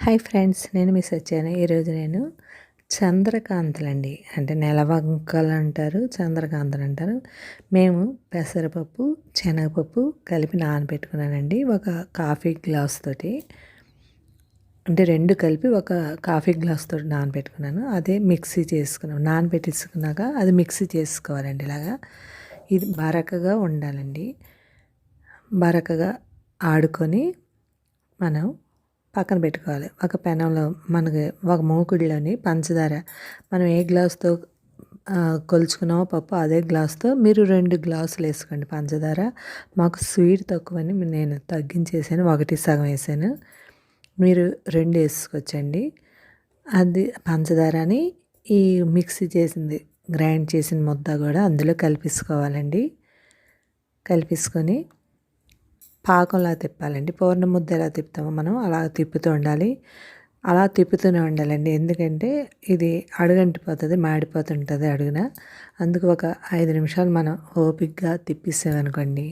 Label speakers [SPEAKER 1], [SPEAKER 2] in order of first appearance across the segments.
[SPEAKER 1] Hi friends, నేను miss వచ్చాను. ఈరోజు నేను చంద్రకాంతలండి, అంటే నెలవంకలు అంటారు, చంద్రకాంతలు అంటారు. మేము పెసరపప్పు, శనగపప్పు కలిపి నానబెట్టుకున్నానండి. ఒక కాఫీ గ్లాస్ తోటి, అంటే రెండు కలిపి ఒక కాఫీ గ్లాస్ తోటి నానబెట్టుకున్నాను. అదే మిక్సీ చేసుకున్నాను. నానబెట్టేసుకున్నాక అది మిక్సీ చేసుకోవాలండి. ఇలాగా ఇది బరకగా ఉండాలండి. బరకగా ఆడుకొని మనం పక్కన పెట్టుకోవాలి. ఒక పెనంలో మనకి ఒక మూకుడులోని పంచదార మనం ఏ గ్లాస్తో కొలుచుకున్నామో పప్పు, అదే గ్లాస్తో మీరు 2 గ్లాసులు వేసుకోండి పంచదార. మాకు స్వీట్ తక్కువని నేను తగ్గించేసాను, 1 సగం వేసాను. మీరు 2 వేసుకోవచ్చండి. అది పంచదారని ఈ మిక్సీ చేసింది, గ్రైండ్ చేసిన ముద్ద కూడా అందులో కలిపేసుకోవాలండి. కలిపేసుకొని పాకంలా తిప్పాలండి. పూర్ణ ముద్ద ఎలా తిప్పుతామో మనం అలా తిప్పుతూ ఉండాలి. అలా తిప్పుతూనే ఉండాలండి. ఎందుకంటే ఇది అడుగంటిపోతుంది, మాడిపోతుంటుంది అడుగున. అందుకు ఒక 5 నిమిషాలు మనం ఓపికగా తిప్పిస్తామనుకోండి,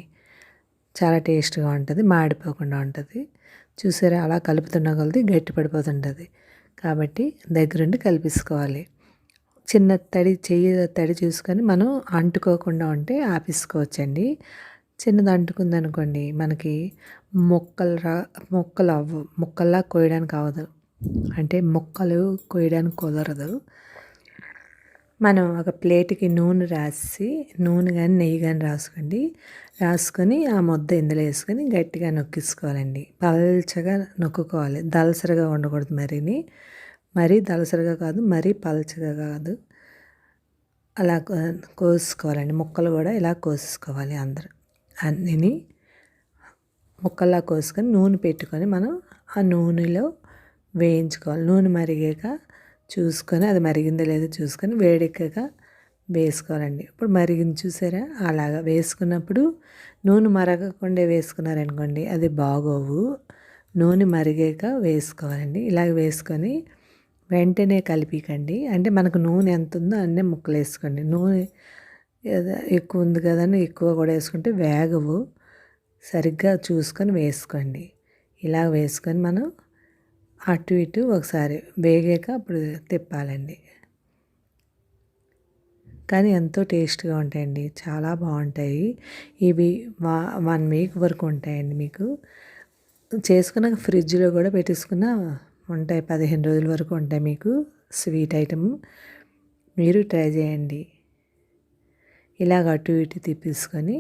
[SPEAKER 1] చాలా టేస్ట్గా ఉంటుంది, మాడిపోకుండా ఉంటుంది. చూసారా, అలా కలుపుతున్న కొలది గట్టి పడిపోతుంటుంది. కాబట్టి దగ్గరుండి కలిపేసుకోవాలి. చిన్న చెయ్యి తడి చూసుకొని మనం అంటుకోకుండా ఉంటే ఆపేసుకోవచ్చండి. చిన్నది అంటుకుందనుకోండి, మనకి ముక్కల్లా కోయడానికి అవ్వదు, అంటే ముక్కలు కోయడానికి కుదరదు. మనం ఒక ప్లేట్కి నూనె రాసి, నూనె కానీ నెయ్యి కానీ రాసుకొని ఆ ముద్ద ఇందులో వేసుకొని గట్టిగా నొక్కేసుకోవాలండి. పల్చగా నొక్కుకోవాలి, దలసరిగా ఉండకూడదు. మరీ దలసరిగా కాదు, మరీ పల్చగా కాదు. అలా కోసుకోవాలండి. ముక్కలు కూడా ఇలా కోసుకోవాలి. అన్నీ ముక్కల్లా కోసుకొని నూనె పెట్టుకొని మనం ఆ నూనెలో వేయించుకోవాలి. నూనె మరిగాక చూసుకొని, అది మరిగిందో లేదో చూసుకొని వేడెక్కాక వేసుకోవాలండి. ఇప్పుడు మరిగింది చూసారా, అలాగా వేసుకున్నప్పుడు నూనె మరగకుండా వేసుకున్నారనుకోండి అది బాగోవు. నూనె మరిగాక వేసుకోవాలండి. ఇలాగ వేసుకొని వెంటనే కలిపికండి. అంటే మనకు నూనె ఎంత ఉందో అన్నీ ముక్కలు వేసుకోండి. నూనె ఎక్కువ ఉంది కదని ఎక్కువ కూడా వేసుకుంటే వేగవు. సరిగ్గా చూసుకొని వేసుకోండి. ఇలా వేసుకొని మనం అటు ఇటు ఒకసారి వేగాక అప్పుడు తిప్పాలండి. కానీ ఎంతో టేస్ట్గా ఉంటాయండి, చాలా బాగుంటాయి. ఇవి 1 వీక్ వరకు ఉంటాయండి. మీకు చేసుకున్నాక ఫ్రిడ్జ్లో కూడా పెట్టేసుకున్న ఉంటాయి, 15 రోజుల వరకు ఉంటాయి మీకు స్వీట్ ఐటమ్. మీరు ట్రై చేయండి. ఇలాగ అటు ఇటు తిప్పేసుకొని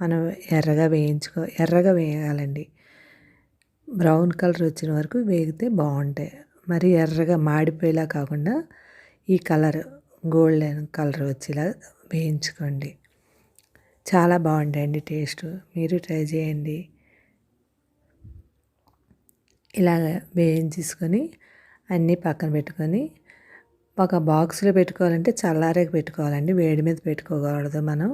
[SPEAKER 1] మనం ఎర్రగా వేయాలండి. బ్రౌన్ కలర్ వచ్చిన వరకు వేగితే బాగుంటాయి. మరి ఎర్రగా మాడిపోయేలా కాకుండా ఈ కలర్ గోల్డెన్ కలర్ వచ్చేలా వేయించుకోండి. చాలా బాగుంటాయండి టేస్ట్. మీరు ట్రై చేయండి. ఇలాగ వేయించేసుకొని అన్నీ పక్కన పెట్టుకొని ఒక బాక్స్లో పెట్టుకోవాలంటే చల్లారేగా పెట్టుకోవాలండి, వేడి మీద పెట్టుకోకూడదు. మనం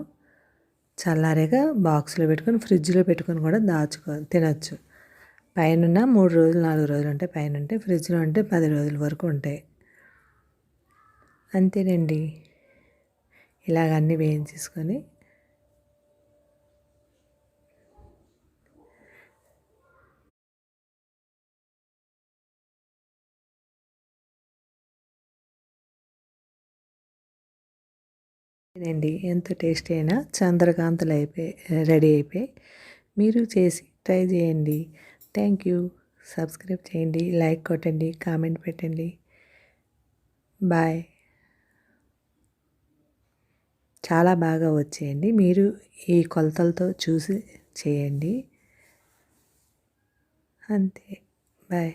[SPEAKER 1] చల్లారేగా బాక్స్లో పెట్టుకొని ఫ్రిడ్జ్లో పెట్టుకొని కూడా తినచ్చు. పైన 3 రోజులు 4 రోజులు ఉంటాయి, పైన ఉంటే ఫ్రిడ్జ్లో ఉంటే 10 రోజుల వరకు ఉంటాయి. అంతేనండి. ఇలాగ అన్నీ వేయించేసుకొని ఎంతో టేస్టీ అయినా చంద్రకాంతలు రెడీ అయిపోయి. మీరు చేసి ట్రై చేయండి. Thank you. సబ్స్క్రైబ్ చేయండి, లైక్ కొట్టండి, కామెంట్ పెట్టండి. బాయ్. చాలా బాగా వచ్చేయండి. మీరు ఈ కొలతలతో చూసి చేయండి. అంతే. బాయ్.